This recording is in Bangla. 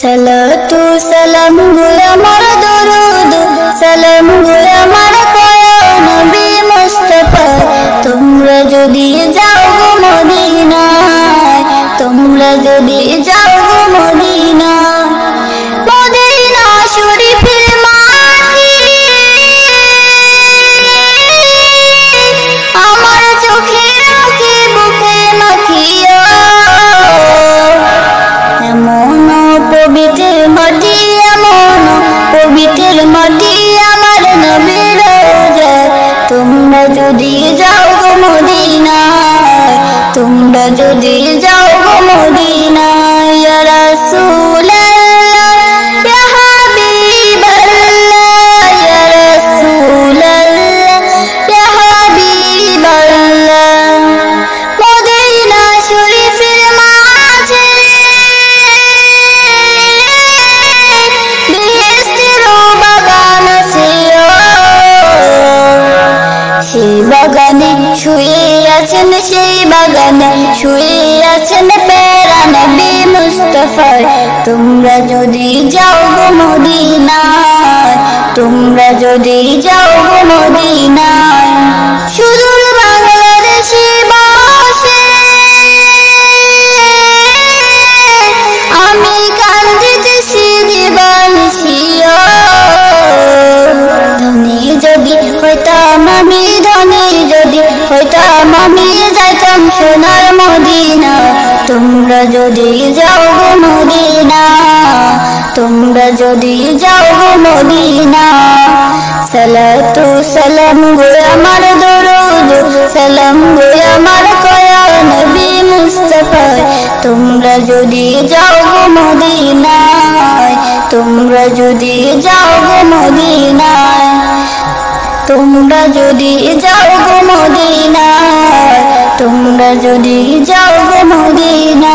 সালাতু সালাম গুয়ে আমার দরুদ সালাম গুয়ে আমার কয়া নবী মুস্তাফা তোমরা যদি যাও গো মদিনায় তোমরা যদি যাও গো মদিনায় মদিনা শরীফের মাটি আমার চোখে রাখি বুকে মাখিয়া এমন পবিত্র মাটি এমন পবিত্র মাটি আমার নবীর রওজা তোমরা যদি যাও গো মদিনায় তোমরা যদি যাও গো মদিনায় ইয়া রাসূলুল্লাহ ইয়া হাবিবাল্লাহ ইয়া রাসূলুল্লাহ ইয়া হাবিবাল্লাহ মদিনা শরীফের মাঝে বেহেশতের বাগান আছে সেই বাগানে শুয়ে আছেন সেই বাগানে শুয়ে আছেন প্যারা নবী মুস্তাফা তোমরা যদি যাও গো মদিনায় তোমরা যদি যাও গো মদিনায় সুদূর বাংলাদেশে বসে আমি কান্দিতেছি দিবানিশিয়া ধনী যদি হইতাম আমি ধনী যদি হইতাম আমি যাইতাম সোনার মদিনা তোমরা যদি যাও গো মদিনা তোমরা যদি যাও গো মদিনা সালাতু সালাম গো আমার দরুদ সালাম গো আমার কয়া নবী মুস্তাফা তোমরা যদি যাও গো মদিনায় তোমরা যদি যাও গো মদিনায় তোমরা যদি যাও গো মদিনায় তোমরা যদি যাও গো মদিনায়।